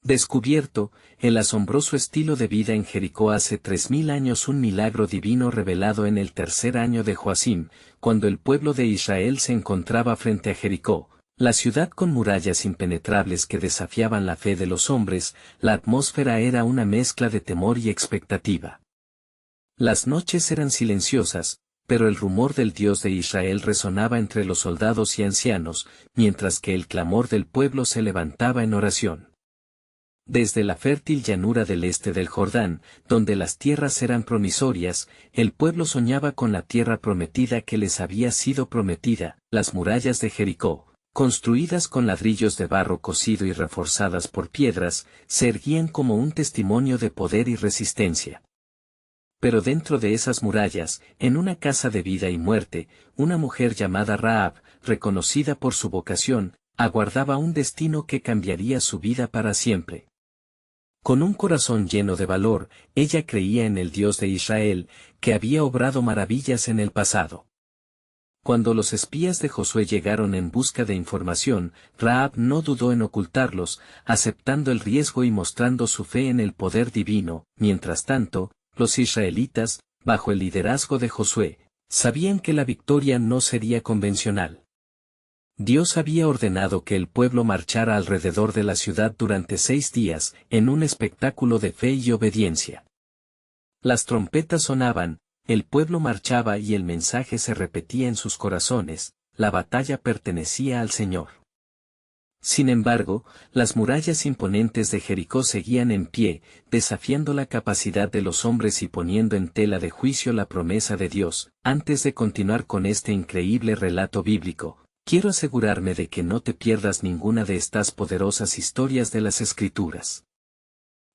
Descubierto, el asombroso estilo de vida en Jericó hace 3000 años, un milagro divino revelado en el tercer año de Joacim, cuando el pueblo de Israel se encontraba frente a Jericó, la ciudad con murallas impenetrables que desafiaban la fe de los hombres. La atmósfera era una mezcla de temor y expectativa. Las noches eran silenciosas, pero el rumor del Dios de Israel resonaba entre los soldados y ancianos, mientras que el clamor del pueblo se levantaba en oración. Desde la fértil llanura del este del Jordán, donde las tierras eran promisorias, el pueblo soñaba con la tierra prometida que les había sido prometida. Las murallas de Jericó, construidas con ladrillos de barro cocido y reforzadas por piedras, se erguían como un testimonio de poder y resistencia. Pero dentro de esas murallas, en una casa de vida y muerte, una mujer llamada Rahab, reconocida por su vocación, aguardaba un destino que cambiaría su vida para siempre. Con un corazón lleno de valor, ella creía en el Dios de Israel, que había obrado maravillas en el pasado. Cuando los espías de Josué llegaron en busca de información, Rahab no dudó en ocultarlos, aceptando el riesgo y mostrando su fe en el poder divino. Mientras tanto, los israelitas, bajo el liderazgo de Josué, sabían que la victoria no sería convencional. Dios había ordenado que el pueblo marchara alrededor de la ciudad durante 6 días, en un espectáculo de fe y obediencia. Las trompetas sonaban, el pueblo marchaba y el mensaje se repetía en sus corazones: la batalla pertenecía al Señor. Sin embargo, las murallas imponentes de Jericó seguían en pie, desafiando la capacidad de los hombres y poniendo en tela de juicio la promesa de Dios. Antes de continuar con este increíble relato bíblico, quiero asegurarme de que no te pierdas ninguna de estas poderosas historias de las Escrituras.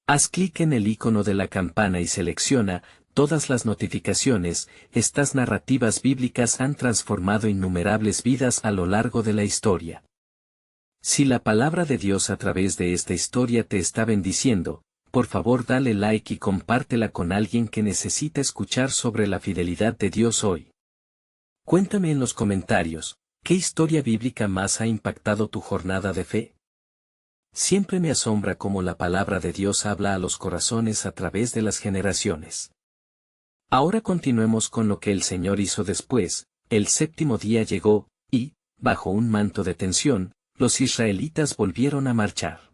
Haz clic en el icono de la campana y selecciona todas las notificaciones. Estas narrativas bíblicas han transformado innumerables vidas a lo largo de la historia. Si la palabra de Dios a través de esta historia te está bendiciendo, por favor dale like y compártela con alguien que necesita escuchar sobre la fidelidad de Dios hoy. Cuéntame en los comentarios, ¿qué historia bíblica más ha impactado tu jornada de fe? Siempre me asombra cómo la palabra de Dios habla a los corazones a través de las generaciones. Ahora continuemos con lo que el Señor hizo después. El séptimo día llegó, y, bajo un manto de tensión, los israelitas volvieron a marchar.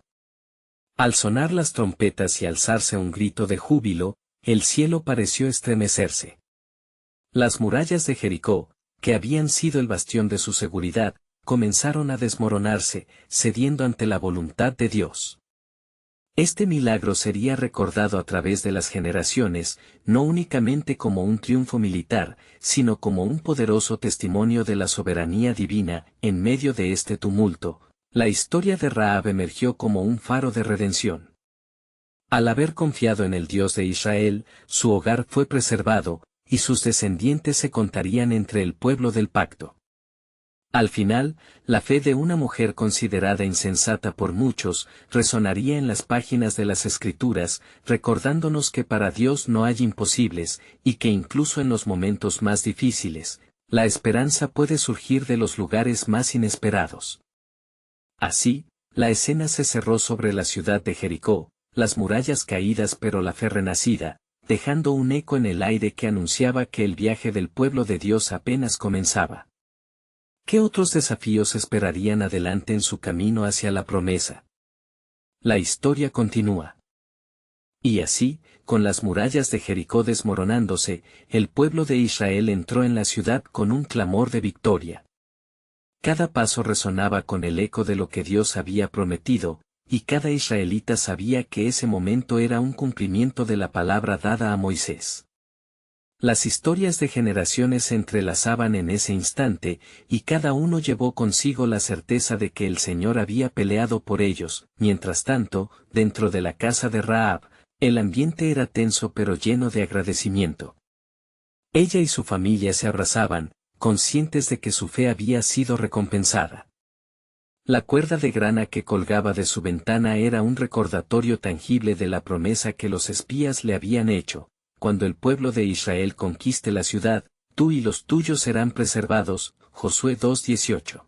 Al sonar las trompetas y alzarse un grito de júbilo, el cielo pareció estremecerse. Las murallas de Jericó, que habían sido el bastión de su seguridad, comenzaron a desmoronarse, cediendo ante la voluntad de Dios. Este milagro sería recordado a través de las generaciones, no únicamente como un triunfo militar, sino como un poderoso testimonio de la soberanía divina. En medio de este tumulto, la historia de Rahab emergió como un faro de redención. Al haber confiado en el Dios de Israel, su hogar fue preservado, y sus descendientes se contarían entre el pueblo del pacto. Al final, la fe de una mujer considerada insensata por muchos, resonaría en las páginas de las Escrituras, recordándonos que para Dios no hay imposibles, y que incluso en los momentos más difíciles, la esperanza puede surgir de los lugares más inesperados. Así, la escena se cerró sobre la ciudad de Jericó, las murallas caídas pero la fe renacida, dejando un eco en el aire que anunciaba que el viaje del pueblo de Dios apenas comenzaba. ¿Qué otros desafíos esperarían adelante en su camino hacia la promesa? La historia continúa. Y así, con las murallas de Jericó desmoronándose, el pueblo de Israel entró en la ciudad con un clamor de victoria. Cada paso resonaba con el eco de lo que Dios había prometido, y cada israelita sabía que ese momento era un cumplimiento de la palabra dada a Moisés. Las historias de generaciones se entrelazaban en ese instante, y cada uno llevó consigo la certeza de que el Señor había peleado por ellos. Mientras tanto, dentro de la casa de Rahab, el ambiente era tenso pero lleno de agradecimiento. Ella y su familia se abrazaban, conscientes de que su fe había sido recompensada. La cuerda de grana que colgaba de su ventana era un recordatorio tangible de la promesa que los espías le habían hecho: cuando el pueblo de Israel conquiste la ciudad, tú y los tuyos serán preservados. Josué 2:18.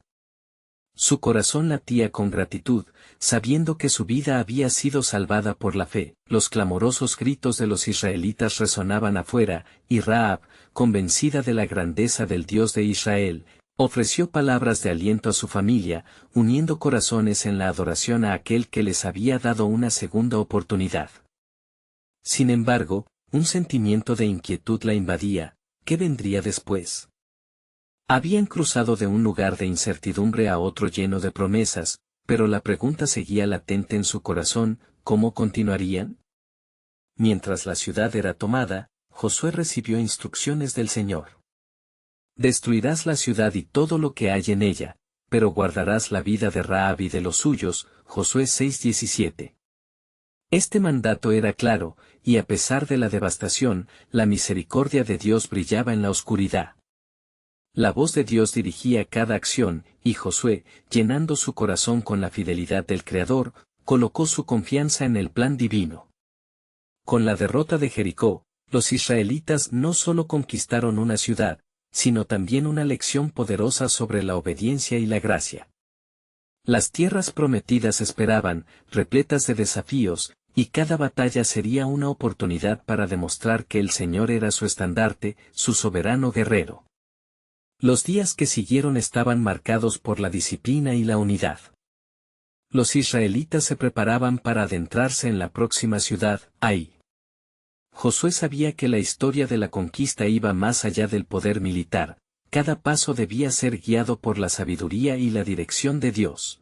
Su corazón latía con gratitud, sabiendo que su vida había sido salvada por la fe. Los clamorosos gritos de los israelitas resonaban afuera, y Rahab, convencida de la grandeza del Dios de Israel, ofreció palabras de aliento a su familia, uniendo corazones en la adoración a aquel que les había dado una segunda oportunidad. Sin embargo, un sentimiento de inquietud la invadía. ¿Qué vendría después? Habían cruzado de un lugar de incertidumbre a otro lleno de promesas, pero la pregunta seguía latente en su corazón: ¿cómo continuarían? Mientras la ciudad era tomada, Josué recibió instrucciones del Señor. Destruirás la ciudad y todo lo que hay en ella, pero guardarás la vida de Rahab y de los suyos. Josué 6:17. Este mandato era claro, y a pesar de la devastación, la misericordia de Dios brillaba en la oscuridad. La voz de Dios dirigía cada acción, y Josué, llenando su corazón con la fidelidad del Creador, colocó su confianza en el plan divino. Con la derrota de Jericó, los israelitas no solo conquistaron una ciudad, sino también una lección poderosa sobre la obediencia y la gracia. Las tierras prometidas esperaban, repletas de desafíos, y cada batalla sería una oportunidad para demostrar que el Señor era su estandarte, su soberano guerrero. Los días que siguieron estaban marcados por la disciplina y la unidad. Los israelitas se preparaban para adentrarse en la próxima ciudad, Ai. Josué sabía que la historia de la conquista iba más allá del poder militar. Cada paso debía ser guiado por la sabiduría y la dirección de Dios.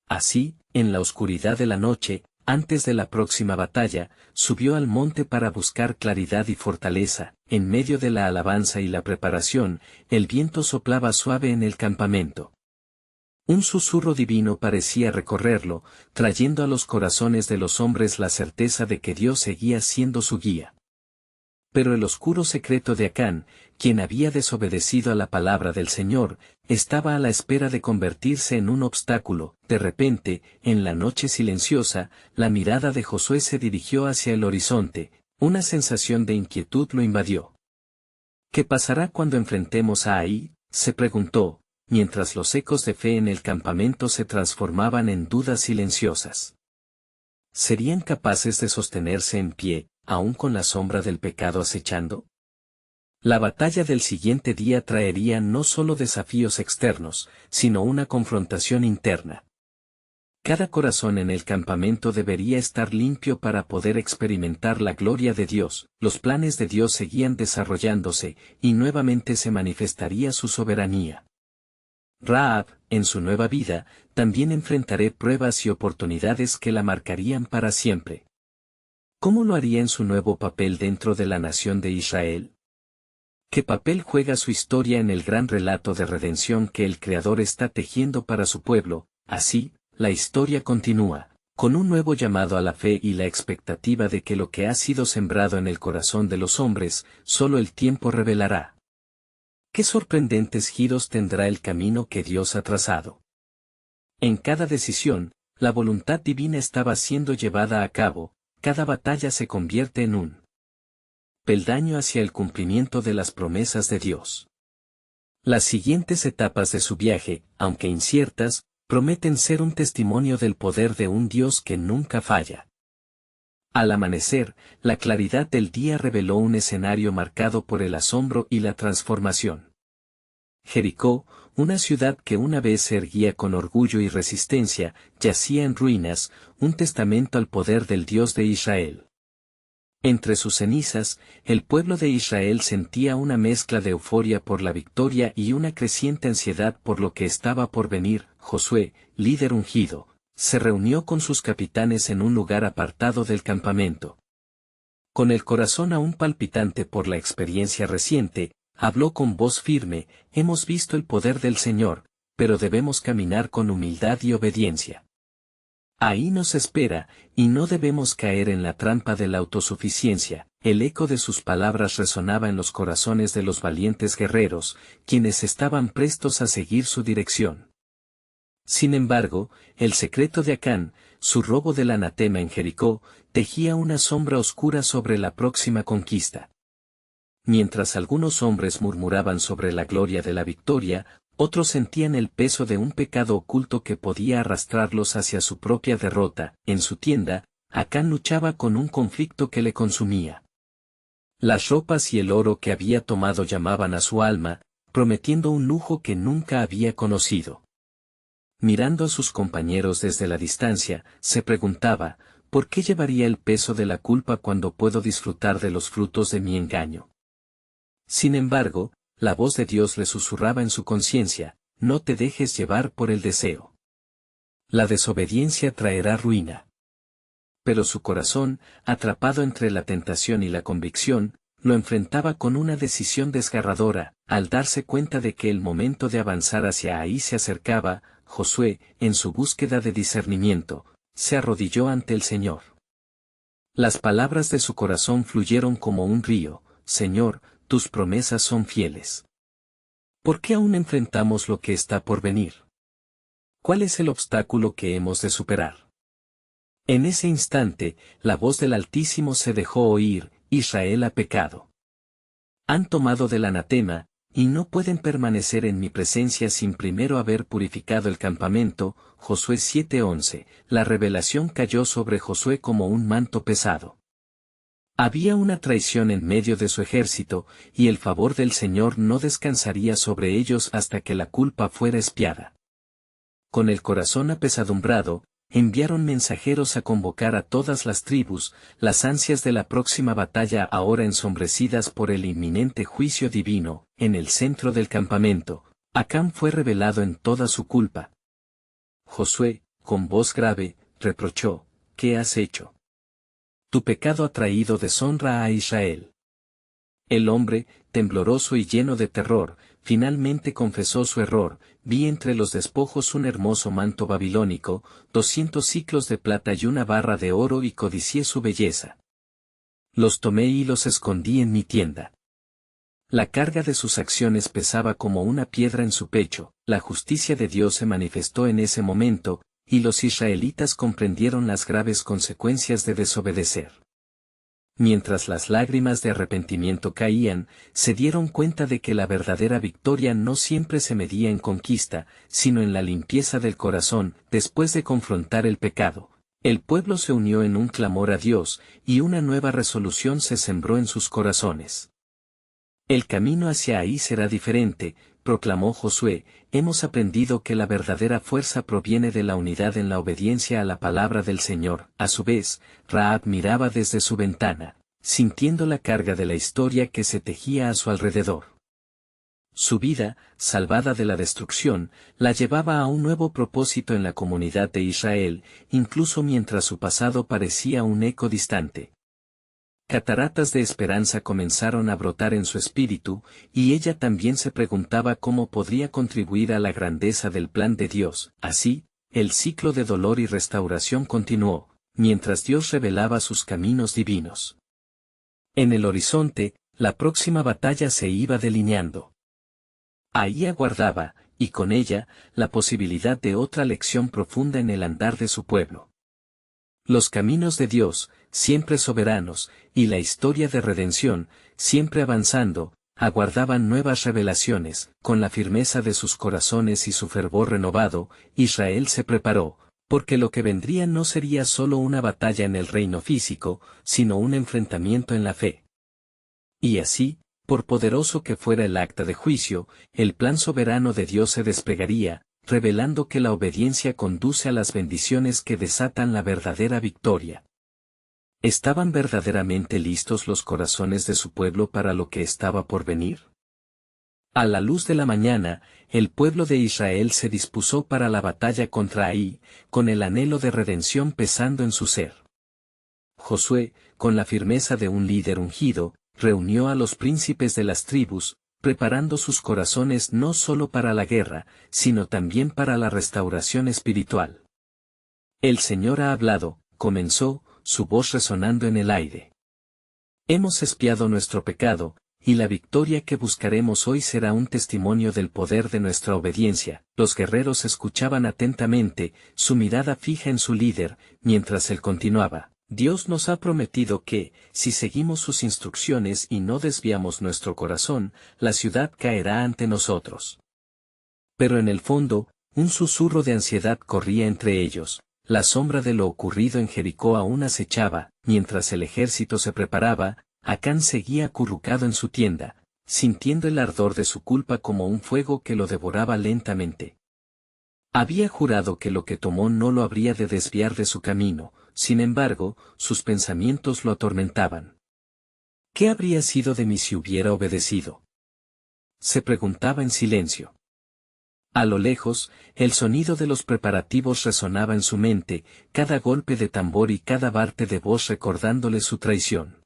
Así, en la oscuridad de la noche, antes de la próxima batalla, subió al monte para buscar claridad y fortaleza. En medio de la alabanza y la preparación, el viento soplaba suave en el campamento. Un susurro divino parecía recorrerlo, trayendo a los corazones de los hombres la certeza de que Dios seguía siendo su guía. Pero el oscuro secreto de Acán, quien había desobedecido a la palabra del Señor, estaba a la espera de convertirse en un obstáculo. De repente, en la noche silenciosa, la mirada de Josué se dirigió hacia el horizonte. Una sensación de inquietud lo invadió. ¿Qué pasará cuando enfrentemos a Ai?, se preguntó, mientras los ecos de fe en el campamento se transformaban en dudas silenciosas. ¿Serían capaces de sostenerse en pie, aún con la sombra del pecado acechando? La batalla del siguiente día traería no solo desafíos externos, sino una confrontación interna. Cada corazón en el campamento debería estar limpio para poder experimentar la gloria de Dios. Los planes de Dios seguían desarrollándose, y nuevamente se manifestaría su soberanía. Rahab, en su nueva vida, también enfrentará pruebas y oportunidades que la marcarían para siempre. ¿Cómo lo haría en su nuevo papel dentro de la nación de Israel? ¿Qué papel juega su historia en el gran relato de redención que el Creador está tejiendo para su pueblo? Así, la historia continúa, con un nuevo llamado a la fe y la expectativa de que lo que ha sido sembrado en el corazón de los hombres, solo el tiempo revelará. ¿Qué sorprendentes giros tendrá el camino que Dios ha trazado? En cada decisión, la voluntad divina estaba siendo llevada a cabo. Cada batalla se convierte en un peldaño hacia el cumplimiento de las promesas de Dios. Las siguientes etapas de su viaje, aunque inciertas, prometen ser un testimonio del poder de un Dios que nunca falla. Al amanecer, la claridad del día reveló un escenario marcado por el asombro y la transformación. Jericó, una ciudad que una vez se erguía con orgullo y resistencia, yacía en ruinas, un testamento al poder del Dios de Israel. Entre sus cenizas, el pueblo de Israel sentía una mezcla de euforia por la victoria y una creciente ansiedad por lo que estaba por venir. Josué, líder ungido, se reunió con sus capitanes en un lugar apartado del campamento. Con el corazón aún palpitante por la experiencia reciente, habló con voz firme: hemos visto el poder del Señor, pero debemos caminar con humildad y obediencia. Ahí nos espera, y no debemos caer en la trampa de la autosuficiencia. El eco de sus palabras resonaba en los corazones de los valientes guerreros, quienes estaban prestos a seguir su dirección. Sin embargo, el secreto de Acán, su robo del anatema en Jericó, tejía una sombra oscura sobre la próxima conquista. Mientras algunos hombres murmuraban sobre la gloria de la victoria, Otros sentían el peso de un pecado oculto que podía arrastrarlos hacia su propia derrota. En su tienda, Acán luchaba con un conflicto que le consumía. Las ropas y el oro que había tomado llamaban a su alma, prometiendo un lujo que nunca había conocido. Mirando a sus compañeros desde la distancia, se preguntaba, ¿por qué llevaría el peso de la culpa cuando puedo disfrutar de los frutos de mi engaño? Sin embargo, la voz de Dios le susurraba en su conciencia, no te dejes llevar por el deseo. La desobediencia traerá ruina. Pero su corazón, atrapado entre la tentación y la convicción, lo enfrentaba con una decisión desgarradora. Al darse cuenta de que el momento de avanzar hacia ahí se acercaba, Josué, en su búsqueda de discernimiento, se arrodilló ante el Señor. Las palabras de su corazón fluyeron como un río, Señor, tus promesas son fieles. ¿Por qué aún enfrentamos lo que está por venir? ¿Cuál es el obstáculo que hemos de superar? En ese instante, la voz del Altísimo se dejó oír, Israel ha pecado. Han tomado del anatema, y no pueden permanecer en mi presencia sin primero haber purificado el campamento. Josué 7:11, la revelación cayó sobre Josué como un manto pesado. Había una traición en medio de su ejército, y el favor del Señor no descansaría sobre ellos hasta que la culpa fuera expiada. Con el corazón apesadumbrado, enviaron mensajeros a convocar a todas las tribus. Las ansias de la próxima batalla ahora ensombrecidas por el inminente juicio divino. En el centro del campamento, Acán fue revelado en toda su culpa. Josué, con voz grave, reprochó, ¿qué has hecho? Tu pecado ha traído deshonra a Israel. El hombre, tembloroso y lleno de terror, finalmente confesó su error. Vi entre los despojos un hermoso manto babilónico, 200 siclos de plata y una barra de oro y codicié su belleza. Los tomé y los escondí en mi tienda. La carga de sus acciones pesaba como una piedra en su pecho. La justicia de Dios se manifestó en ese momento, y los israelitas comprendieron las graves consecuencias de desobedecer. Mientras las lágrimas de arrepentimiento caían, se dieron cuenta de que la verdadera victoria no siempre se medía en conquista, sino en la limpieza del corazón. Después de confrontar el pecado, el pueblo se unió en un clamor a Dios, y una nueva resolución se sembró en sus corazones. El camino hacia ahí será diferente, proclamó Josué. Hemos aprendido que la verdadera fuerza proviene de la unidad en la obediencia a la palabra del Señor. A su vez, Rahab miraba desde su ventana, sintiendo la carga de la historia que se tejía a su alrededor. Su vida, salvada de la destrucción, la llevaba a un nuevo propósito en la comunidad de Israel, incluso mientras su pasado parecía un eco distante. Cataratas de esperanza comenzaron a brotar en su espíritu, y ella también se preguntaba cómo podría contribuir a la grandeza del plan de Dios. Así, el ciclo de dolor y restauración continuó, mientras Dios revelaba sus caminos divinos. En el horizonte, la próxima batalla se iba delineando. Ahí aguardaba, y con ella, la posibilidad de otra lección profunda en el andar de su pueblo. Los caminos de Dios, siempre soberanos, y la historia de redención, siempre avanzando, aguardaban nuevas revelaciones. Con la firmeza de sus corazones y su fervor renovado, Israel se preparó, porque lo que vendría no sería solo una batalla en el reino físico, sino un enfrentamiento en la fe. Y así, por poderoso que fuera el acta de juicio, el plan soberano de Dios se desplegaría, revelando que la obediencia conduce a las bendiciones que desatan la verdadera victoria. ¿Estaban verdaderamente listos los corazones de su pueblo para lo que estaba por venir? A la luz de la mañana, el pueblo de Israel se dispuso para la batalla contra Ai, con el anhelo de redención pesando en su ser. Josué, con la firmeza de un líder ungido, reunió a los príncipes de las tribus, preparando sus corazones no solo para la guerra, sino también para la restauración espiritual. El Señor ha hablado, comenzó, su voz resonando en el aire. Hemos expiado nuestro pecado, y la victoria que buscaremos hoy será un testimonio del poder de nuestra obediencia. Los guerreros escuchaban atentamente, su mirada fija en su líder, mientras él continuaba. Dios nos ha prometido que, si seguimos sus instrucciones y no desviamos nuestro corazón, la ciudad caerá ante nosotros. Pero en el fondo, un susurro de ansiedad corría entre ellos. La sombra de lo ocurrido en Jericó aún acechaba, mientras el ejército se preparaba. Acán seguía acurrucado en su tienda, sintiendo el ardor de su culpa como un fuego que lo devoraba lentamente. Había jurado que lo que tomó no lo habría de desviar de su camino, sin embargo, sus pensamientos lo atormentaban. ¿Qué habría sido de mí si hubiera obedecido? Se preguntaba en silencio. A lo lejos, el sonido de los preparativos resonaba en su mente, cada golpe de tambor y cada parte de voz recordándole su traición.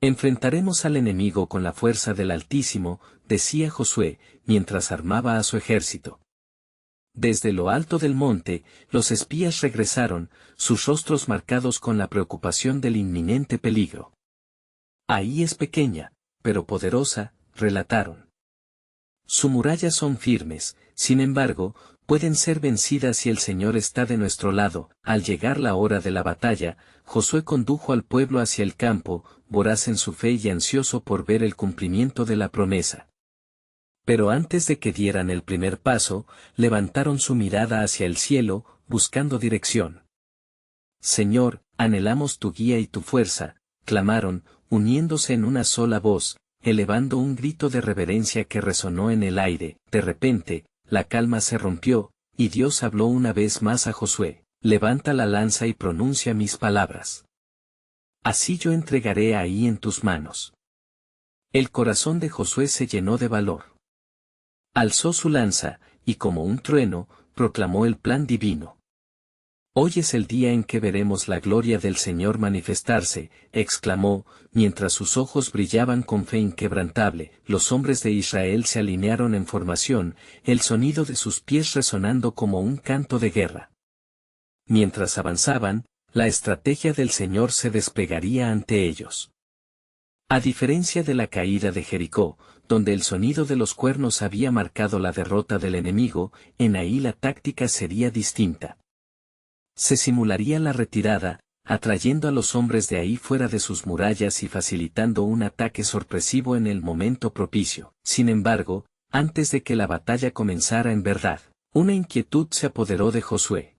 Enfrentaremos al enemigo con la fuerza del Altísimo, decía Josué, mientras armaba a su ejército. Desde lo alto del monte, los espías regresaron, sus rostros marcados con la preocupación del inminente peligro. Ahí es pequeña, pero poderosa, relataron. Sus murallas son firmes, sin embargo, pueden ser vencidas si el Señor está de nuestro lado. Al llegar la hora de la batalla, Josué condujo al pueblo hacia el campo, voraz en su fe y ansioso por ver el cumplimiento de la promesa. Pero antes de que dieran el primer paso, levantaron su mirada hacia el cielo, buscando dirección. Señor, anhelamos tu guía y tu fuerza, clamaron, uniéndose en una sola voz, elevando un grito de reverencia que resonó en el aire. De repente, la calma se rompió, y Dios habló una vez más a Josué: levanta la lanza y pronuncia mis palabras. Así yo entregaré a Ai en tus manos. El corazón de Josué se llenó de valor. Alzó su lanza, y como un trueno, proclamó el plan divino. Hoy es el día en que veremos la gloria del Señor manifestarse, exclamó, mientras sus ojos brillaban con fe inquebrantable. Los hombres de Israel se alinearon en formación, el sonido de sus pies resonando como un canto de guerra. Mientras avanzaban, la estrategia del Señor se desplegaría ante ellos. A diferencia de la caída de Jericó, donde el sonido de los cuernos había marcado la derrota del enemigo, en Ai la táctica sería distinta. Se simularía la retirada, atrayendo a los hombres de Ai fuera de sus murallas y facilitando un ataque sorpresivo en el momento propicio. Sin embargo, antes de que la batalla comenzara en verdad, una inquietud se apoderó de Josué.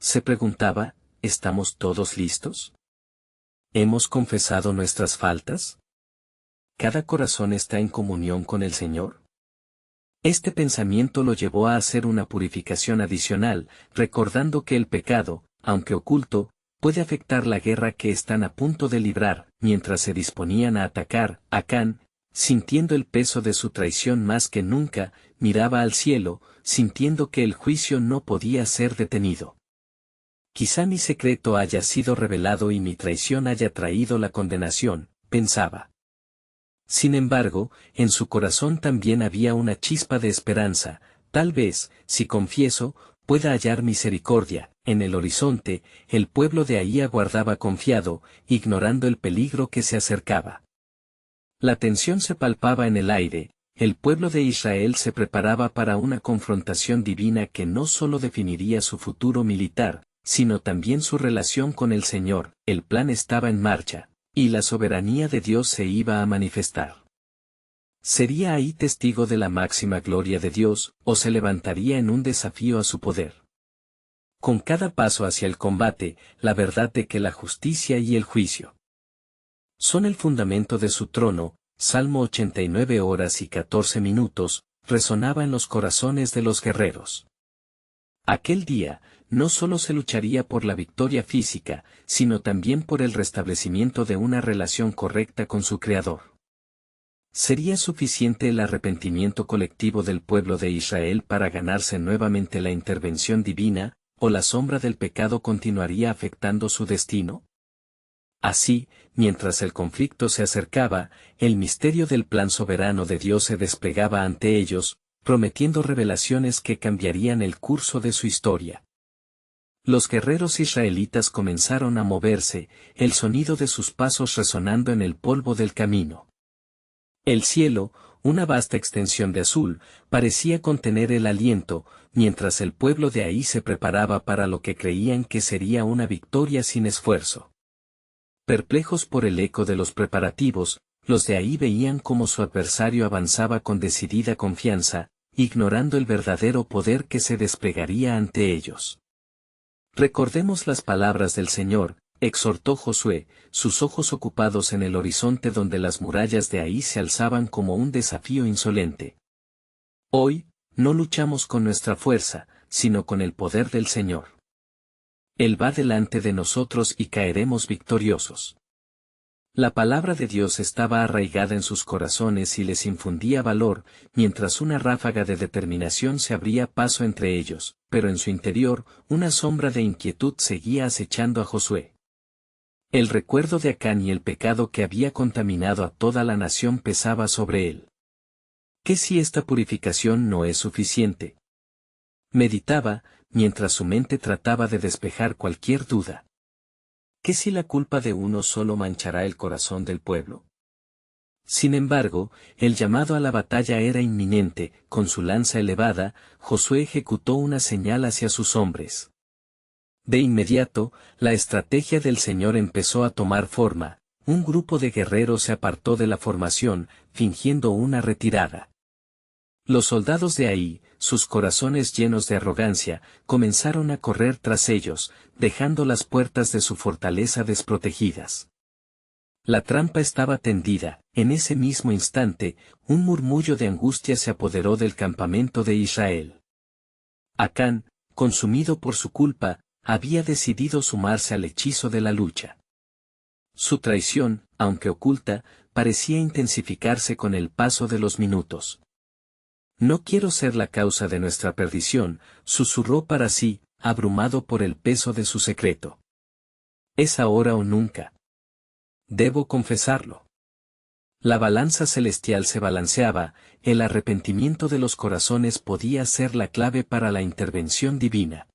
Se preguntaba: ¿estamos todos listos? ¿Hemos confesado nuestras faltas? ¿Cada corazón está en comunión con el Señor? Este pensamiento lo llevó a hacer una purificación adicional, recordando que el pecado, aunque oculto, puede afectar la guerra que están a punto de librar. Mientras se disponían a atacar, Acán, sintiendo el peso de su traición más que nunca, miraba al cielo, sintiendo que el juicio no podía ser detenido. Quizá mi secreto haya sido revelado y mi traición haya traído la condenación, pensaba. Sin embargo, en su corazón también había una chispa de esperanza. Tal vez, si confieso, pueda hallar misericordia. En el horizonte, el pueblo de Ai aguardaba confiado, ignorando el peligro que se acercaba. La tensión se palpaba en el aire. El pueblo de Israel se preparaba para una confrontación divina que no solo definiría su futuro militar, sino también su relación con el Señor. El plan estaba en marcha, y la soberanía de Dios se iba a manifestar. ¿Sería Ai testigo de la máxima gloria de Dios, o se levantaría en un desafío a su poder? Con cada paso hacia el combate, la verdad de que la justicia y el juicio son el fundamento de su trono, Salmo 89 horas y 14 minutos, resonaba en los corazones de los guerreros. Aquel día, no solo se lucharía por la victoria física, sino también por el restablecimiento de una relación correcta con su Creador. ¿Sería suficiente el arrepentimiento colectivo del pueblo de Israel para ganarse nuevamente la intervención divina, o la sombra del pecado continuaría afectando su destino? Así, mientras el conflicto se acercaba, el misterio del plan soberano de Dios se desplegaba ante ellos, prometiendo revelaciones que cambiarían el curso de su historia. Los guerreros israelitas comenzaron a moverse, el sonido de sus pasos resonando en el polvo del camino. El cielo, una vasta extensión de azul, parecía contener el aliento, mientras el pueblo de Ai se preparaba para lo que creían que sería una victoria sin esfuerzo. Perplejos por el eco de los preparativos, los de Ai veían cómo su adversario avanzaba con decidida confianza, ignorando el verdadero poder que se desplegaría ante ellos. Recordemos las palabras del Señor, exhortó Josué, sus ojos ocupados en el horizonte donde las murallas de Ai se alzaban como un desafío insolente. Hoy, no luchamos con nuestra fuerza, sino con el poder del Señor. Él va delante de nosotros y caeremos victoriosos. La palabra de Dios estaba arraigada en sus corazones y les infundía valor, mientras una ráfaga de determinación se abría paso entre ellos, pero en su interior, una sombra de inquietud seguía acechando a Josué. El recuerdo de Acán y el pecado que había contaminado a toda la nación pesaba sobre él. ¿Qué si esta purificación no es suficiente? Meditaba, mientras su mente trataba de despejar cualquier duda. ¿Qué si la culpa de uno solo manchará el corazón del pueblo? Sin embargo, el llamado a la batalla era inminente. Con su lanza elevada, Josué ejecutó una señal hacia sus hombres. De inmediato, la estrategia del Señor empezó a tomar forma. Un grupo de guerreros se apartó de la formación, fingiendo una retirada. Los soldados de Ai, sus corazones llenos de arrogancia, comenzaron a correr tras ellos, dejando las puertas de su fortaleza desprotegidas. La trampa estaba tendida. En ese mismo instante, un murmullo de angustia se apoderó del campamento de Israel. Acán, consumido por su culpa, había decidido sumarse al hechizo de la lucha. Su traición, aunque oculta, parecía intensificarse con el paso de los minutos. No quiero ser la causa de nuestra perdición, susurró para sí, abrumado por el peso de su secreto. Es ahora o nunca. Debo confesarlo. La balanza celestial se balanceaba, el arrepentimiento de los corazones podía ser la clave para la intervención divina.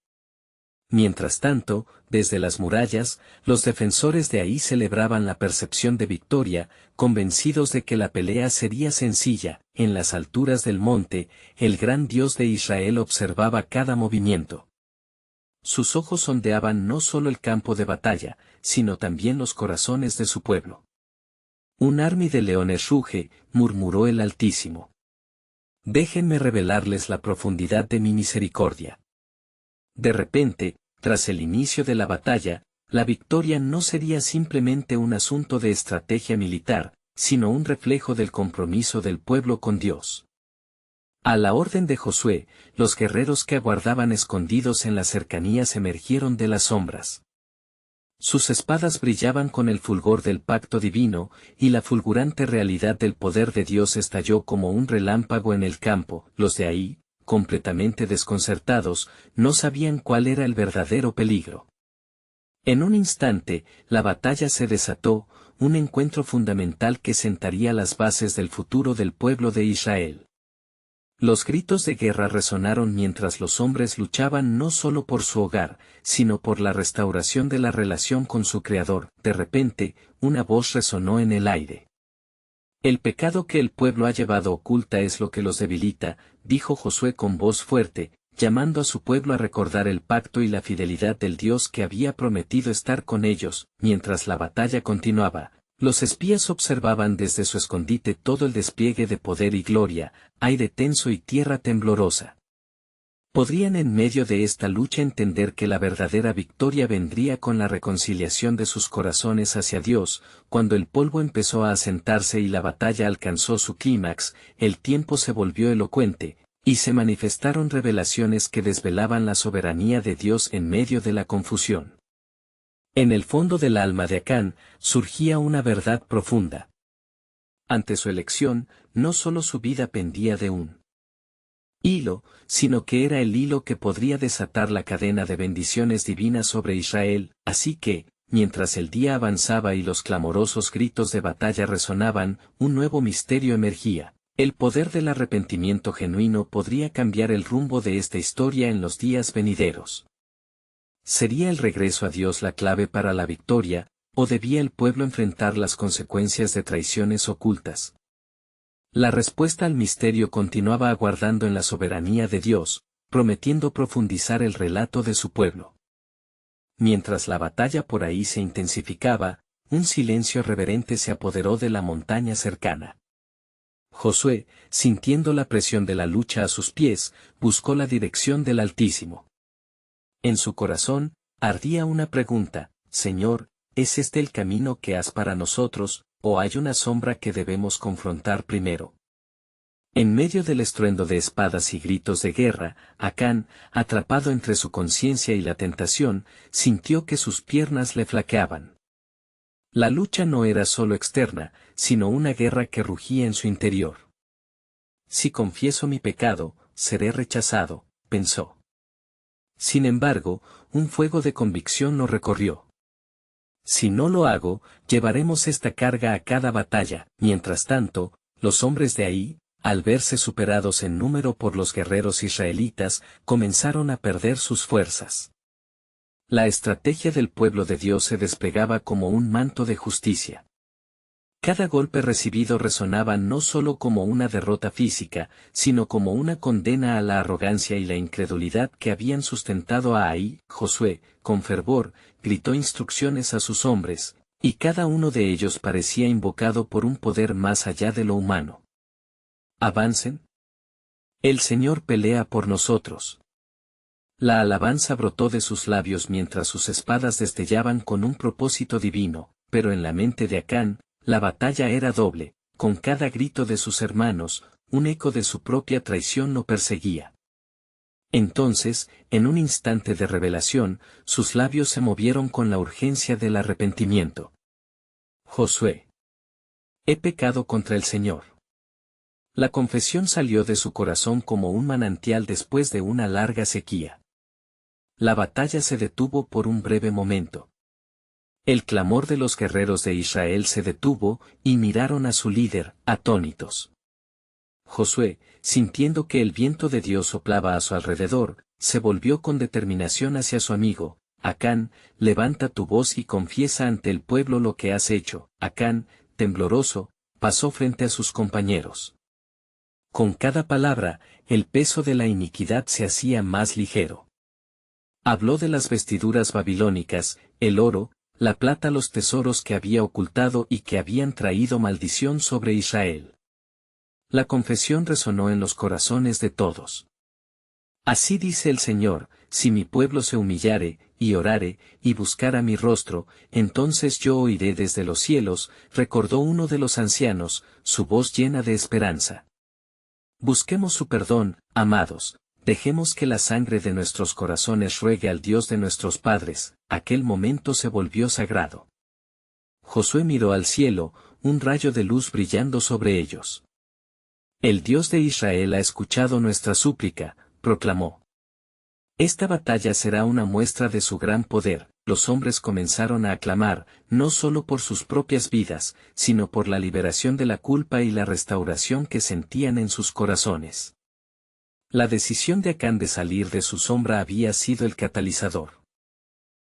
Mientras tanto, desde las murallas, los defensores de Ai celebraban la percepción de victoria, convencidos de que la pelea sería sencilla. En las alturas del monte, el gran Dios de Israel observaba cada movimiento. Sus ojos sondeaban no solo el campo de batalla, sino también los corazones de su pueblo. Un army de leones ruge, murmuró el Altísimo. Déjenme revelarles la profundidad de mi misericordia. De repente, tras el inicio de la batalla, la victoria no sería simplemente un asunto de estrategia militar, sino un reflejo del compromiso del pueblo con Dios. A la orden de Josué, los guerreros que aguardaban escondidos en las cercanías emergieron de las sombras. Sus espadas brillaban con el fulgor del pacto divino, y la fulgurante realidad del poder de Dios estalló como un relámpago en el campo. Los de Ai, completamente desconcertados, no sabían cuál era el verdadero peligro. En un instante, la batalla se desató, un encuentro fundamental que sentaría las bases del futuro del pueblo de Israel. Los gritos de guerra resonaron mientras los hombres luchaban no solo por su hogar, sino por la restauración de la relación con su Creador. De repente, una voz resonó en el aire. El pecado que el pueblo ha llevado oculta es lo que los debilita, dijo Josué con voz fuerte, llamando a su pueblo a recordar el pacto y la fidelidad del Dios que había prometido estar con ellos. Mientras la batalla continuaba, los espías observaban desde su escondite todo el despliegue de poder y gloria, aire tenso y tierra temblorosa. Podrían en medio de esta lucha entender que la verdadera victoria vendría con la reconciliación de sus corazones hacia Dios. Cuando el polvo empezó a asentarse y la batalla alcanzó su clímax, el tiempo se volvió elocuente, y se manifestaron revelaciones que desvelaban la soberanía de Dios en medio de la confusión. En el fondo del alma de Acán, surgía una verdad profunda. Ante su elección, no solo su vida pendía de un hilo, sino que era el hilo que podría desatar la cadena de bendiciones divinas sobre Israel. Así que, mientras el día avanzaba y los clamorosos gritos de batalla resonaban, un nuevo misterio emergía. El poder del arrepentimiento genuino podría cambiar el rumbo de esta historia en los días venideros. ¿Sería el regreso a Dios la clave para la victoria, o debía el pueblo enfrentar las consecuencias de traiciones ocultas? La respuesta al misterio continuaba aguardando en la soberanía de Dios, prometiendo profundizar el relato de su pueblo. Mientras la batalla por ahí se intensificaba, un silencio reverente se apoderó de la montaña cercana. Josué, sintiendo la presión de la lucha a sus pies, buscó la dirección del Altísimo. En su corazón, ardía una pregunta: Señor, ¿es este el camino que has para nosotros, o hay una sombra que debemos confrontar primero? En medio del estruendo de espadas y gritos de guerra, Acán, atrapado entre su conciencia y la tentación, sintió que sus piernas le flaqueaban. La lucha no era solo externa, sino una guerra que rugía en su interior. Si confieso mi pecado, seré rechazado, pensó. Sin embargo, un fuego de convicción lo recorrió. Si no lo hago, llevaremos esta carga a cada batalla. Mientras tanto, los hombres de Ai, al verse superados en número por los guerreros israelitas, comenzaron a perder sus fuerzas. La estrategia del pueblo de Dios se desplegaba como un manto de justicia. Cada golpe recibido resonaba no solo como una derrota física, sino como una condena a la arrogancia y la incredulidad que habían sustentado a Ai. Josué, con fervor, gritó instrucciones a sus hombres, y cada uno de ellos parecía invocado por un poder más allá de lo humano. Avancen. El Señor pelea por nosotros. La alabanza brotó de sus labios mientras sus espadas destellaban con un propósito divino, pero en la mente de Acán, la batalla era doble. Con cada grito de sus hermanos, un eco de su propia traición lo perseguía. Entonces, en un instante de revelación, sus labios se movieron con la urgencia del arrepentimiento. Josué. He pecado contra el Señor. La confesión salió de su corazón como un manantial después de una larga sequía. La batalla se detuvo por un breve momento. El clamor de los guerreros de Israel se detuvo, y miraron a su líder, atónitos. Josué, sintiendo que el viento de Dios soplaba a su alrededor, se volvió con determinación hacia su amigo. Acán, levanta tu voz y confiesa ante el pueblo lo que has hecho. Acán, tembloroso, pasó frente a sus compañeros. Con cada palabra, el peso de la iniquidad se hacía más ligero. Habló de las vestiduras babilónicas, el oro, la plata, los tesoros que había ocultado y que habían traído maldición sobre Israel. La confesión resonó en los corazones de todos. Así dice el Señor: si mi pueblo se humillare, y orare, y buscara mi rostro, entonces yo oiré desde los cielos, recordó uno de los ancianos, su voz llena de esperanza. Busquemos su perdón, amados. Dejemos que la sangre de nuestros corazones ruegue al Dios de nuestros padres. Aquel momento se volvió sagrado. Josué miró al cielo, un rayo de luz brillando sobre ellos. El Dios de Israel ha escuchado nuestra súplica, proclamó. Esta batalla será una muestra de su gran poder. Los hombres comenzaron a aclamar, no solo por sus propias vidas, sino por la liberación de la culpa y la restauración que sentían en sus corazones. La decisión de Acán de salir de su sombra había sido el catalizador.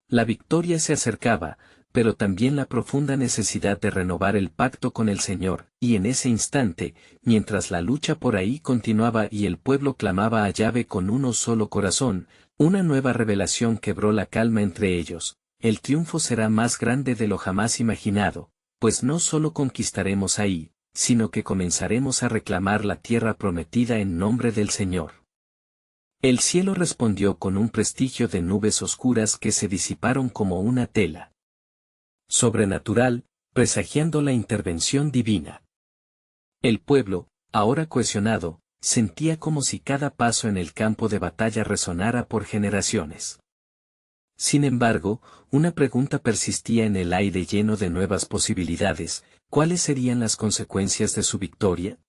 La victoria se acercaba, pero también la profunda necesidad de renovar el pacto con el Señor, y en ese instante, mientras la lucha por ahí continuaba y el pueblo clamaba a Yahvé con uno solo corazón, una nueva revelación quebró la calma entre ellos. El triunfo será más grande de lo jamás imaginado, pues no solo conquistaremos ahí, sino que comenzaremos a reclamar la tierra prometida en nombre del Señor. El cielo respondió con un prestigio de nubes oscuras que se disiparon como una tela sobrenatural, presagiando la intervención divina. El pueblo, ahora cohesionado, sentía como si cada paso en el campo de batalla resonara por generaciones. Sin embargo, una pregunta persistía en el aire lleno de nuevas posibilidades: ¿cuáles serían las consecuencias de su victoria?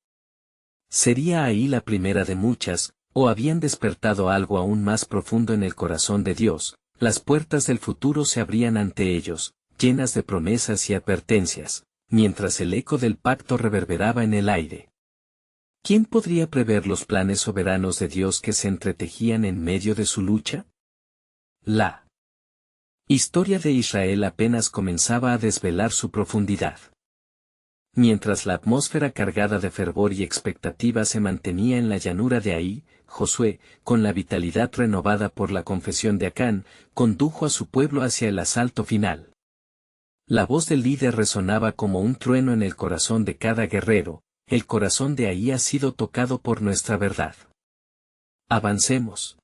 ¿Sería ahí la primera de muchas, o habían despertado algo aún más profundo en el corazón de Dios? Las puertas del futuro se abrían ante ellos, llenas de promesas y advertencias, mientras el eco del pacto reverberaba en el aire. ¿Quién podría prever los planes soberanos de Dios que se entretejían en medio de su lucha? La historia de Israel apenas comenzaba a desvelar su profundidad. Mientras la atmósfera cargada de fervor y expectativa se mantenía en la llanura de Ai, Josué, con la vitalidad renovada por la confesión de Acán, condujo a su pueblo hacia el asalto final. La voz del líder resonaba como un trueno en el corazón de cada guerrero: el corazón de Ahí ha sido tocado por nuestra verdad. Avancemos.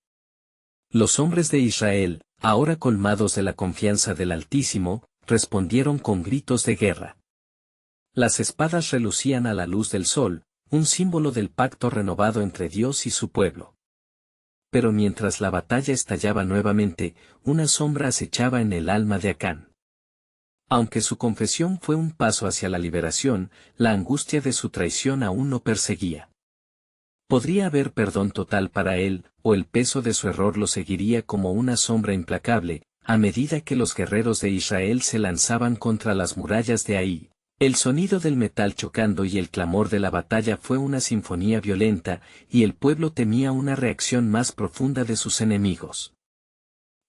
Los hombres de Israel, ahora colmados de la confianza del Altísimo, respondieron con gritos de guerra. Las espadas relucían a la luz del sol, un símbolo del pacto renovado entre Dios y su pueblo. Pero mientras la batalla estallaba nuevamente, una sombra acechaba en el alma de Acán. Aunque su confesión fue un paso hacia la liberación, la angustia de su traición aún lo perseguía. Podría haber perdón total para él, o el peso de su error lo seguiría como una sombra implacable, a medida que los guerreros de Israel se lanzaban contra las murallas de Ahí. El sonido del metal chocando y el clamor de la batalla fue una sinfonía violenta, y el pueblo temía una reacción más profunda de sus enemigos.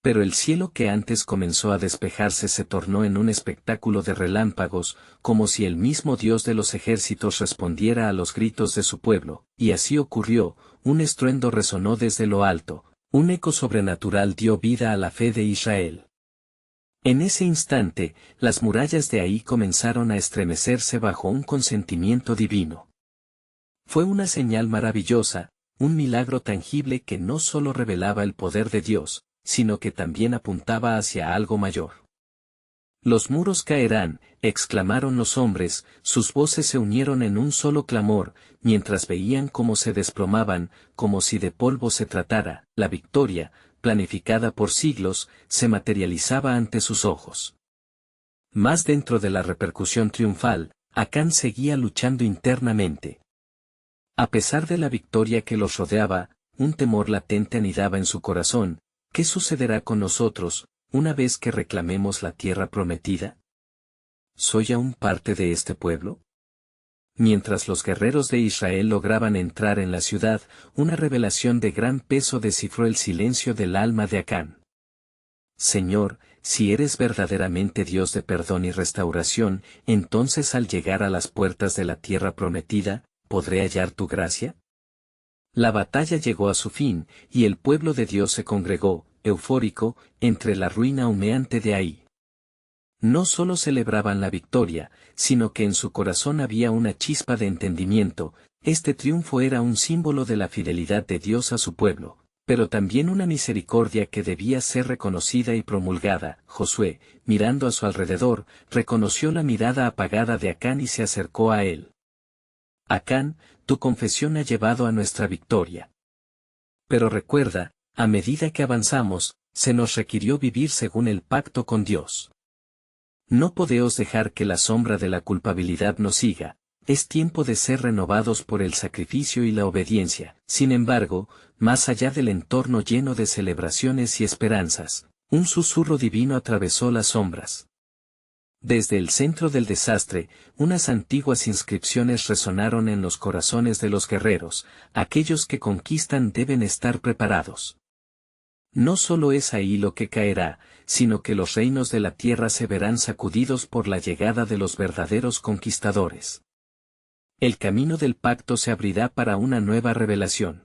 Pero el cielo que antes comenzó a despejarse se tornó en un espectáculo de relámpagos, como si el mismo Dios de los ejércitos respondiera a los gritos de su pueblo, y así ocurrió, un estruendo resonó desde lo alto, un eco sobrenatural dio vida a la fe de Israel. En ese instante, las murallas de Ahí comenzaron a estremecerse bajo un consentimiento divino. Fue una señal maravillosa, un milagro tangible que no solo revelaba el poder de Dios, sino que también apuntaba hacia algo mayor. Los muros caerán, exclamaron los hombres, sus voces se unieron en un solo clamor, mientras veían cómo se desplomaban, como si de polvo se tratara, la victoria, planificada por siglos, se materializaba ante sus ojos. Más dentro de la repercusión triunfal, Acán seguía luchando internamente. A pesar de la victoria que los rodeaba, un temor latente anidaba en su corazón. ¿Qué sucederá con nosotros, una vez que reclamemos la tierra prometida? ¿Soy aún parte de este pueblo? Mientras los guerreros de Israel lograban entrar en la ciudad, una revelación de gran peso descifró el silencio del alma de Acán. Señor, si eres verdaderamente Dios de perdón y restauración, entonces al llegar a las puertas de la tierra prometida, ¿podré hallar tu gracia? La batalla llegó a su fin, y el pueblo de Dios se congregó, eufórico, entre la ruina humeante de Ahí. No solo celebraban la victoria, sino que en su corazón había una chispa de entendimiento. Este triunfo era un símbolo de la fidelidad de Dios a su pueblo, pero también una misericordia que debía ser reconocida y promulgada. Josué, mirando a su alrededor, reconoció la mirada apagada de Acán y se acercó a él. Acán, tu confesión ha llevado a nuestra victoria. Pero recuerda, a medida que avanzamos, se nos requirió vivir según el pacto con Dios. No podemos dejar que la sombra de la culpabilidad nos siga, es tiempo de ser renovados por el sacrificio y la obediencia. Sin embargo, más allá del entorno lleno de celebraciones y esperanzas, un susurro divino atravesó las sombras. Desde el centro del desastre, unas antiguas inscripciones resonaron en los corazones de los guerreros, aquellos que conquistan deben estar preparados. No solo es Ahí lo que caerá, sino que los reinos de la tierra se verán sacudidos por la llegada de los verdaderos conquistadores. El camino del pacto se abrirá para una nueva revelación.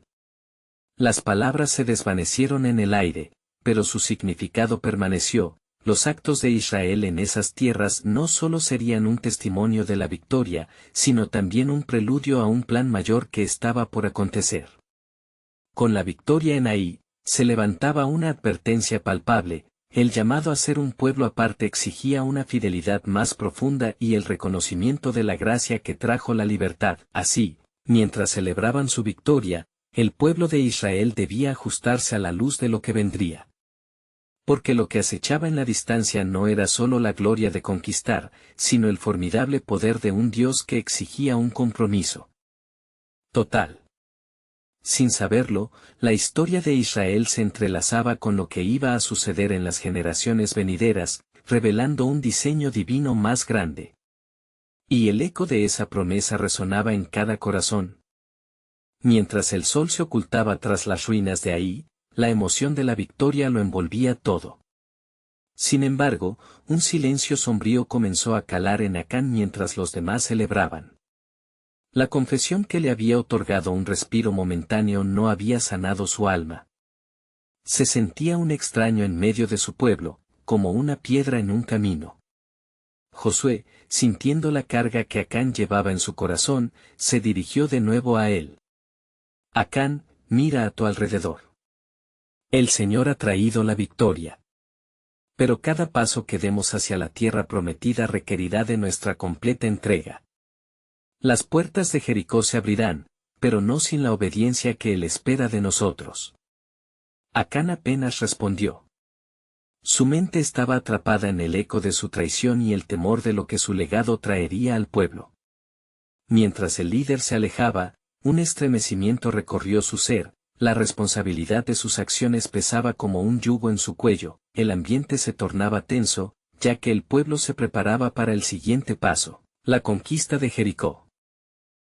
Las palabras se desvanecieron en el aire, pero su significado permaneció. Los actos de Israel en esas tierras no solo serían un testimonio de la victoria, sino también un preludio a un plan mayor que estaba por acontecer. Con la victoria en Ahí, se levantaba una advertencia palpable, el llamado a ser un pueblo aparte exigía una fidelidad más profunda y el reconocimiento de la gracia que trajo la libertad. Así, mientras celebraban su victoria, el pueblo de Israel debía ajustarse a la luz de lo que vendría. Porque lo que acechaba en la distancia no era solo la gloria de conquistar, sino el formidable poder de un Dios que exigía un compromiso total. Sin saberlo, la historia de Israel se entrelazaba con lo que iba a suceder en las generaciones venideras, revelando un diseño divino más grande. Y el eco de esa promesa resonaba en cada corazón. Mientras el sol se ocultaba tras las ruinas de Ahí, la emoción de la victoria lo envolvía todo. Sin embargo, un silencio sombrío comenzó a calar en Acán mientras los demás celebraban. La confesión que le había otorgado un respiro momentáneo no había sanado su alma. Se sentía un extraño en medio de su pueblo, como una piedra en un camino. Josué, sintiendo la carga que Acán llevaba en su corazón, se dirigió de nuevo a él. Acán, mira a tu alrededor. El Señor ha traído la victoria. Pero cada paso que demos hacia la tierra prometida requerirá de nuestra completa entrega. Las puertas de Jericó se abrirán, pero no sin la obediencia que Él espera de nosotros. Acán apenas respondió. Su mente estaba atrapada en el eco de su traición y el temor de lo que su legado traería al pueblo. Mientras el líder se alejaba, un estremecimiento recorrió su ser, la responsabilidad de sus acciones pesaba como un yugo en su cuello, el ambiente se tornaba tenso, ya que el pueblo se preparaba para el siguiente paso, la conquista de Jericó.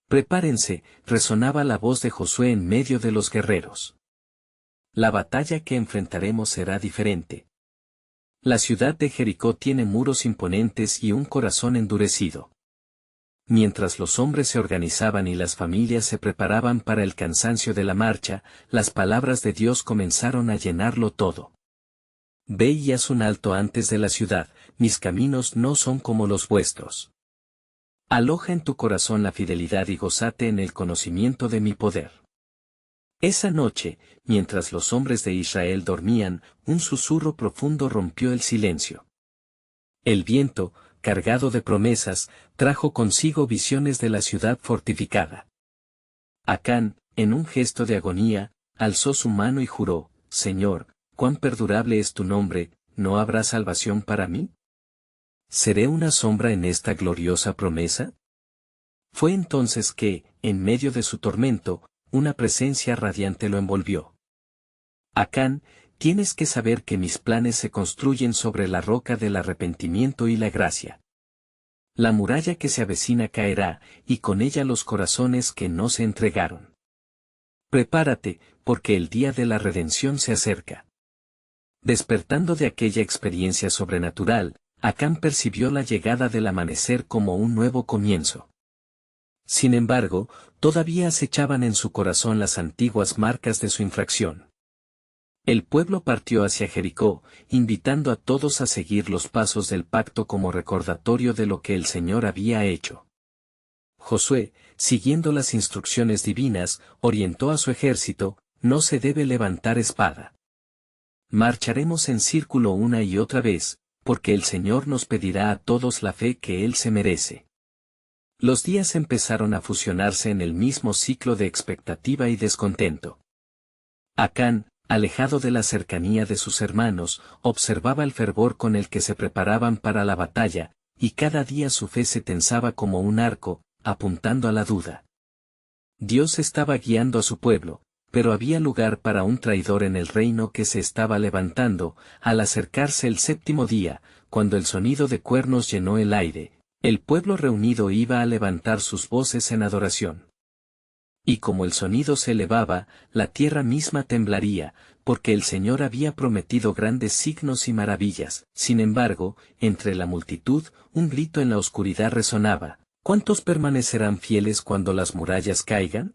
Prepárense, resonaba la voz de Josué en medio de los guerreros. La batalla que enfrentaremos será diferente. La ciudad de Jericó tiene muros imponentes y un corazón endurecido. Mientras los hombres se organizaban y las familias se preparaban para el cansancio de la marcha, las palabras de Dios comenzaron a llenarlo todo. Ve y haz un alto antes de la ciudad, mis caminos no son como los vuestros. Aloja en tu corazón la fidelidad y gózate en el conocimiento de mi poder. Esa noche, mientras los hombres de Israel dormían, un susurro profundo rompió el silencio. El viento, cargado de promesas, trajo consigo visiones de la ciudad fortificada. Acán, en un gesto de agonía, alzó su mano y juró, Señor, cuán perdurable es tu nombre, ¿no habrá salvación para mí? ¿Seré una sombra en esta gloriosa promesa? Fue entonces que, en medio de su tormento, una presencia radiante lo envolvió. Acán, tienes que saber que mis planes se construyen sobre la roca del arrepentimiento y la gracia. La muralla que se avecina caerá, y con ella los corazones que no se entregaron. Prepárate, porque el día de la redención se acerca. Despertando de aquella experiencia sobrenatural, Acán percibió la llegada del amanecer como un nuevo comienzo. Sin embargo, todavía acechaban en su corazón las antiguas marcas de su infracción. El pueblo partió hacia Jericó, invitando a todos a seguir los pasos del pacto como recordatorio de lo que el Señor había hecho. Josué, siguiendo las instrucciones divinas, orientó a su ejército, no se debe levantar espada. Marcharemos en círculo una y otra vez, porque el Señor nos pedirá a todos la fe que Él se merece. Los días empezaron a fusionarse en el mismo ciclo de expectativa y descontento. Acán, alejado de la cercanía de sus hermanos, observaba el fervor con el que se preparaban para la batalla, y cada día su fe se tensaba como un arco, apuntando a la duda. Dios estaba guiando a su pueblo, pero había lugar para un traidor en el reino que se estaba levantando. Al acercarse el séptimo día, cuando el sonido de cuernos llenó el aire, el pueblo reunido iba a levantar sus voces en adoración. Y como el sonido se elevaba, la tierra misma temblaría, porque el Señor había prometido grandes signos y maravillas. Sin embargo, entre la multitud, un grito en la oscuridad resonaba, ¿cuántos permanecerán fieles cuando las murallas caigan?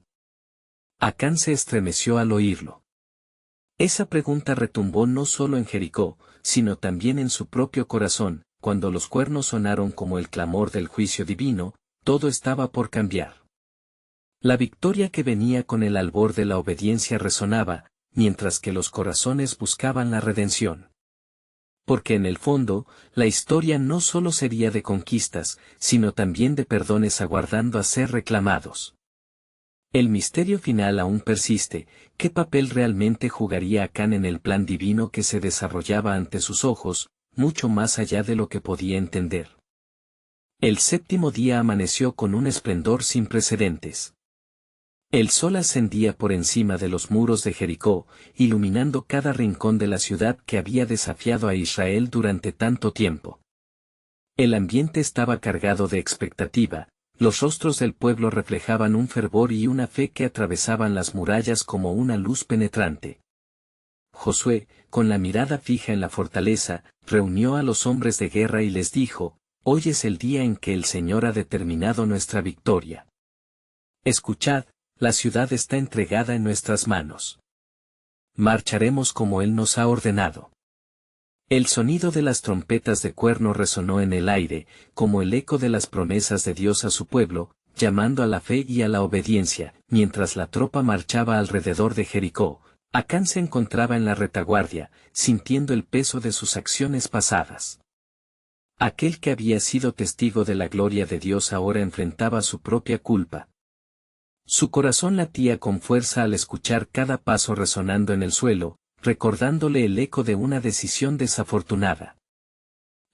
Acán se estremeció al oírlo. Esa pregunta retumbó no solo en Jericó, sino también en su propio corazón. Cuando los cuernos sonaron como el clamor del juicio divino, todo estaba por cambiar. La victoria que venía con el albor de la obediencia resonaba, mientras que los corazones buscaban la redención. Porque en el fondo, la historia no solo sería de conquistas, sino también de perdones aguardando a ser reclamados. El misterio final aún persiste. ¿Qué papel realmente jugaría Acán en el plan divino que se desarrollaba ante sus ojos, mucho más allá de lo que podía entender? El séptimo día amaneció con un esplendor sin precedentes. El sol ascendía por encima de los muros de Jericó, iluminando cada rincón de la ciudad que había desafiado a Israel durante tanto tiempo. El ambiente estaba cargado de expectativa, los rostros del pueblo reflejaban un fervor y una fe que atravesaban las murallas como una luz penetrante. Josué, con la mirada fija en la fortaleza, reunió a los hombres de guerra y les dijo, hoy es el día en que el Señor ha determinado nuestra victoria. Escuchad, la ciudad está entregada en nuestras manos. Marcharemos como Él nos ha ordenado. El sonido de las trompetas de cuerno resonó en el aire, como el eco de las promesas de Dios a su pueblo, llamando a la fe y a la obediencia. Mientras la tropa marchaba alrededor de Jericó, Acán se encontraba en la retaguardia, sintiendo el peso de sus acciones pasadas. Aquel que había sido testigo de la gloria de Dios ahora enfrentaba su propia culpa. Su corazón latía con fuerza al escuchar cada paso resonando en el suelo, recordándole el eco de una decisión desafortunada.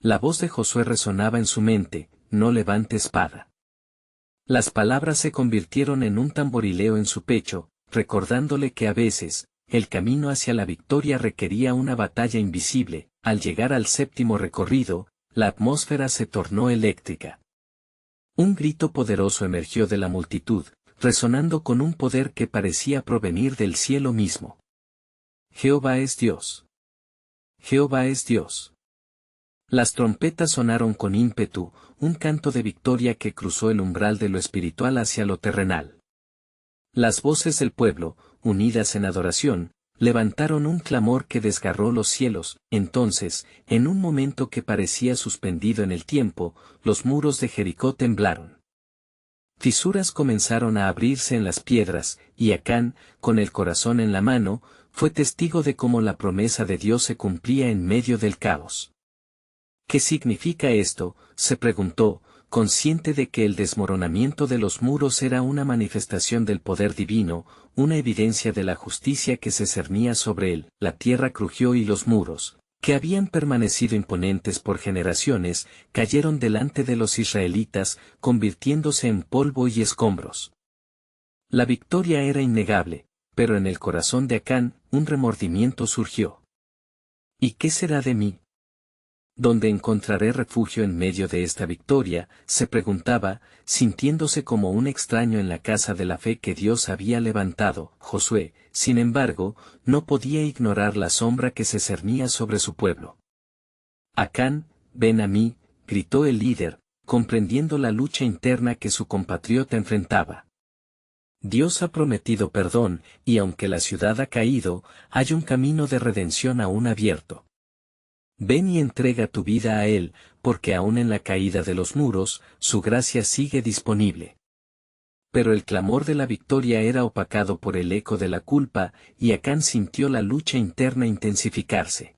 La voz de Josué resonaba en su mente: no levante espada. Las palabras se convirtieron en un tamborileo en su pecho, recordándole que a veces, el camino hacia la victoria requería una batalla invisible. Al llegar al séptimo recorrido, la atmósfera se tornó eléctrica. Un grito poderoso emergió de la multitud, resonando con un poder que parecía provenir del cielo mismo. Jehová es Dios. Jehová es Dios. Las trompetas sonaron con ímpetu, un canto de victoria que cruzó el umbral de lo espiritual hacia lo terrenal. Las voces del pueblo, unidas en adoración, levantaron un clamor que desgarró los cielos. Entonces, en un momento que parecía suspendido en el tiempo, los muros de Jericó temblaron. Fisuras comenzaron a abrirse en las piedras, y Acán, con el corazón en la mano, fue testigo de cómo la promesa de Dios se cumplía en medio del caos. ¿Qué significa esto?, se preguntó, consciente de que el desmoronamiento de los muros era una manifestación del poder divino, una evidencia de la justicia que se cernía sobre él. La tierra crujió y los muros, que habían permanecido imponentes por generaciones, cayeron delante de los israelitas, convirtiéndose en polvo y escombros. La victoria era innegable, pero en el corazón de Acán, un remordimiento surgió. ¿Y qué será de mí? ¿Dónde encontraré refugio en medio de esta victoria?, se preguntaba, sintiéndose como un extraño en la casa de la fe que Dios había levantado. Josué, sin embargo, no podía ignorar la sombra que se cernía sobre su pueblo. Acán, ven a mí, gritó el líder, comprendiendo la lucha interna que su compatriota enfrentaba. Dios ha prometido perdón, y aunque la ciudad ha caído, hay un camino de redención aún abierto. Ven y entrega tu vida a Él, porque aún en la caída de los muros, su gracia sigue disponible. Pero el clamor de la victoria era opacado por el eco de la culpa, y Acán sintió la lucha interna intensificarse.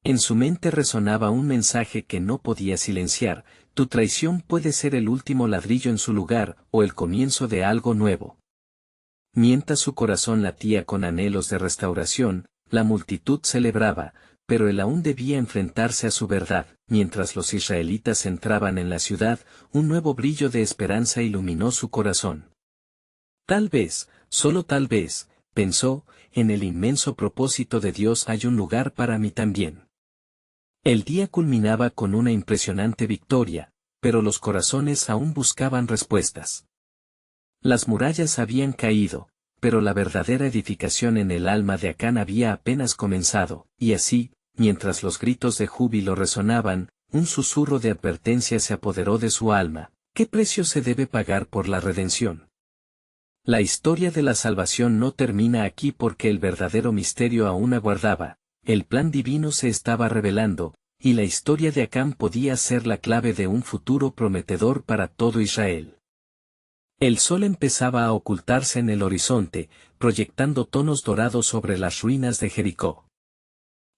En su mente resonaba un mensaje que no podía silenciar: tu traición puede ser el último ladrillo en su lugar, o el comienzo de algo nuevo. Mientras su corazón latía con anhelos de restauración, la multitud celebraba, pero él aún debía enfrentarse a su verdad. Mientras los israelitas entraban en la ciudad, un nuevo brillo de esperanza iluminó su corazón. Tal vez, solo tal vez, pensó, en el inmenso propósito de Dios hay un lugar para mí también. El día culminaba con una impresionante victoria, pero los corazones aún buscaban respuestas. Las murallas habían caído, pero la verdadera edificación en el alma de Acán había apenas comenzado, y así, mientras los gritos de júbilo resonaban, un susurro de advertencia se apoderó de su alma: ¿qué precio se debe pagar por la redención? La historia de la salvación no termina aquí, porque el verdadero misterio aún aguardaba, el plan divino se estaba revelando, y la historia de Acán podía ser la clave de un futuro prometedor para todo Israel. El sol empezaba a ocultarse en el horizonte, proyectando tonos dorados sobre las ruinas de Jericó.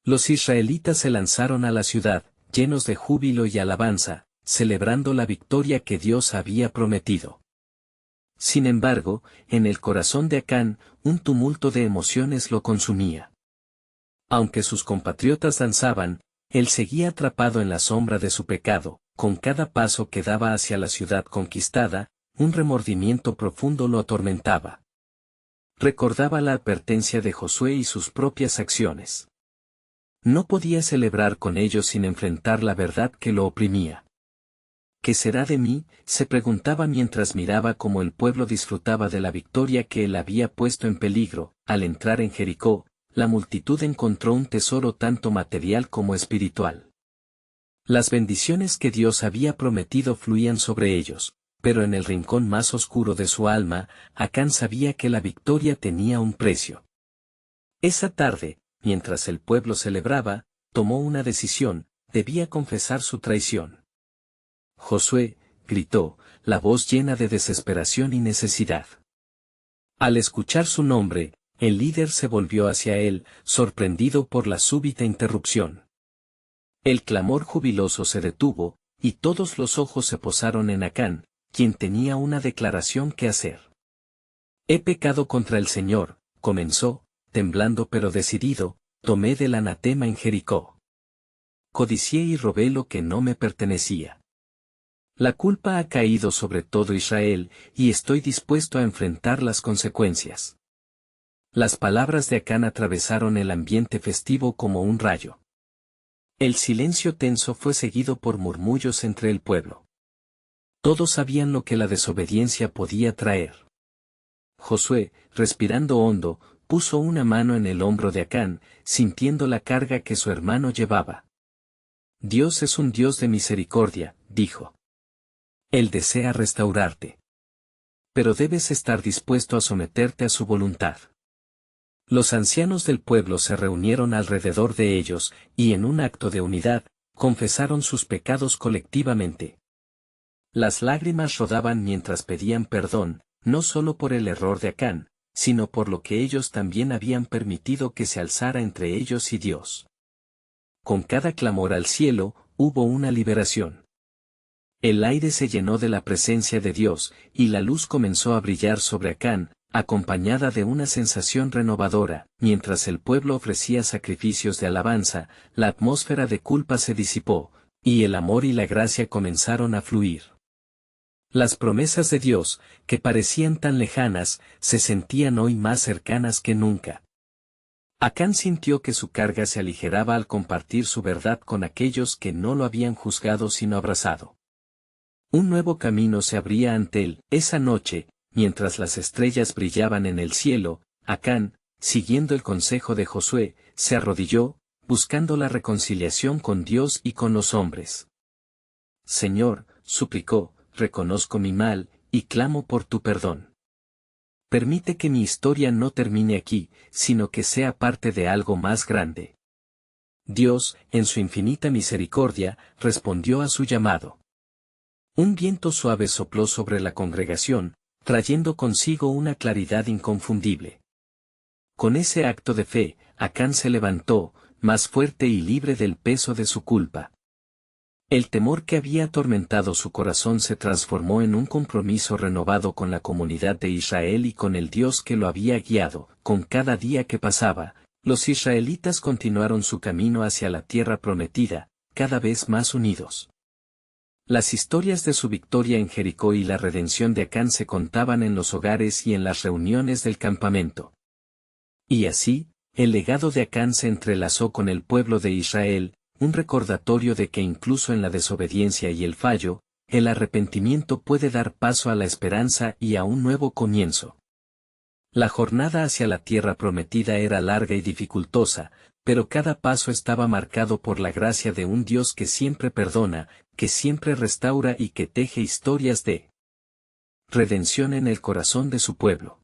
Los israelitas se lanzaron a la ciudad, llenos de júbilo y alabanza, celebrando la victoria que Dios había prometido. Sin embargo, en el corazón de Acán, un tumulto de emociones lo consumía. Aunque sus compatriotas danzaban, él seguía atrapado en la sombra de su pecado. Con cada paso que daba hacia la ciudad conquistada, un remordimiento profundo lo atormentaba. Recordaba la advertencia de Josué y sus propias acciones. No podía celebrar con ellos sin enfrentar la verdad que lo oprimía. ¿Qué será de mí?, se preguntaba mientras miraba cómo el pueblo disfrutaba de la victoria que él había puesto en peligro. Al entrar en Jericó, la multitud encontró un tesoro tanto material como espiritual. Las bendiciones que Dios había prometido fluían sobre ellos, pero en el rincón más oscuro de su alma, Acán sabía que la victoria tenía un precio. Esa tarde, mientras el pueblo celebraba, tomó una decisión: debía confesar su traición. Josué, gritó, la voz llena de desesperación y necesidad. Al escuchar su nombre, el líder se volvió hacia él, sorprendido por la súbita interrupción. El clamor jubiloso se detuvo, y todos los ojos se posaron en Acán, quien tenía una declaración que hacer. He pecado contra el Señor, comenzó, temblando pero decidido, tomé del anatema en Jericó. Codicié y robé lo que no me pertenecía. La culpa ha caído sobre todo Israel, y estoy dispuesto a enfrentar las consecuencias. Las palabras de Acán atravesaron el ambiente festivo como un rayo. El silencio tenso fue seguido por murmullos entre el pueblo. Todos sabían lo que la desobediencia podía traer. Josué, respirando hondo, puso una mano en el hombro de Acán, sintiendo la carga que su hermano llevaba. Dios es un Dios de misericordia, dijo. Él desea restaurarte. Pero debes estar dispuesto a someterte a su voluntad. Los ancianos del pueblo se reunieron alrededor de ellos, y en un acto de unidad, confesaron sus pecados colectivamente. Las lágrimas rodaban mientras pedían perdón, no solo por el error de Acán, sino por lo que ellos también habían permitido que se alzara entre ellos y Dios. Con cada clamor al cielo, hubo una liberación. El aire se llenó de la presencia de Dios, y la luz comenzó a brillar sobre Acán, acompañada de una sensación renovadora. Mientras el pueblo ofrecía sacrificios de alabanza, la atmósfera de culpa se disipó, y el amor y la gracia comenzaron a fluir. Las promesas de Dios, que parecían tan lejanas, se sentían hoy más cercanas que nunca. Acán sintió que su carga se aligeraba al compartir su verdad con aquellos que no lo habían juzgado sino abrazado. Un nuevo camino se abría ante él. Esa noche, mientras las estrellas brillaban en el cielo, Acán, siguiendo el consejo de Josué, se arrodilló, buscando la reconciliación con Dios y con los hombres. Señor, suplicó, reconozco mi mal, y clamo por tu perdón. Permite que mi historia no termine aquí, sino que sea parte de algo más grande. Dios, en su infinita misericordia, respondió a su llamado. Un viento suave sopló sobre la congregación, trayendo consigo una claridad inconfundible. Con ese acto de fe, Acán se levantó, más fuerte y libre del peso de su culpa. El temor que había atormentado su corazón se transformó en un compromiso renovado con la comunidad de Israel y con el Dios que lo había guiado. Con cada día que pasaba, los israelitas continuaron su camino hacia la tierra prometida, cada vez más unidos. Las historias de su victoria en Jericó y la redención de Acán se contaban en los hogares y en las reuniones del campamento. Y así, el legado de Acán se entrelazó con el pueblo de Israel, un recordatorio de que incluso en la desobediencia y el fallo, el arrepentimiento puede dar paso a la esperanza y a un nuevo comienzo. La jornada hacia la tierra prometida era larga y dificultosa, pero cada paso estaba marcado por la gracia de un Dios que siempre perdona, que siempre restaura y que teje historias de redención en el corazón de su pueblo.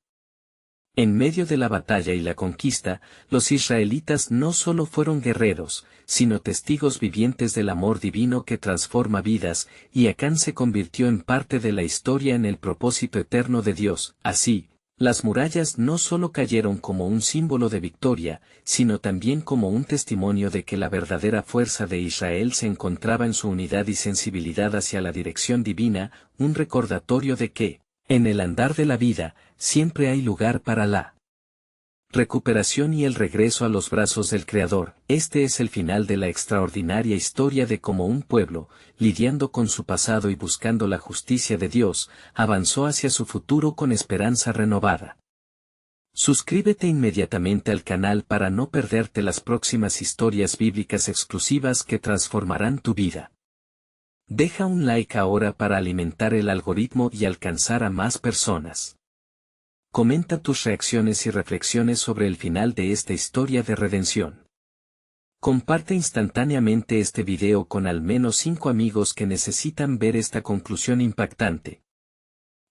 En medio de la batalla y la conquista, los israelitas no solo fueron guerreros, sino testigos vivientes del amor divino que transforma vidas, y Acán se convirtió en parte de la historia en el propósito eterno de Dios. Así, las murallas no solo cayeron como un símbolo de victoria, sino también como un testimonio de que la verdadera fuerza de Israel se encontraba en su unidad y sensibilidad hacia la dirección divina, un recordatorio de que, en el andar de la vida, siempre hay lugar para la recuperación y el regreso a los brazos del Creador. Este es el final de la extraordinaria historia de cómo un pueblo, lidiando con su pasado y buscando la justicia de Dios, avanzó hacia su futuro con esperanza renovada. Suscríbete inmediatamente al canal para no perderte las próximas historias bíblicas exclusivas que transformarán tu vida. Deja un like ahora para alimentar el algoritmo y alcanzar a más personas. Comenta tus reacciones y reflexiones sobre el final de esta historia de redención. Comparte instantáneamente este video con al menos 5 amigos que necesitan ver esta conclusión impactante.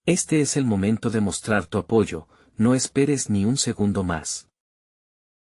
Este es el momento de mostrar tu apoyo, no esperes ni un segundo más.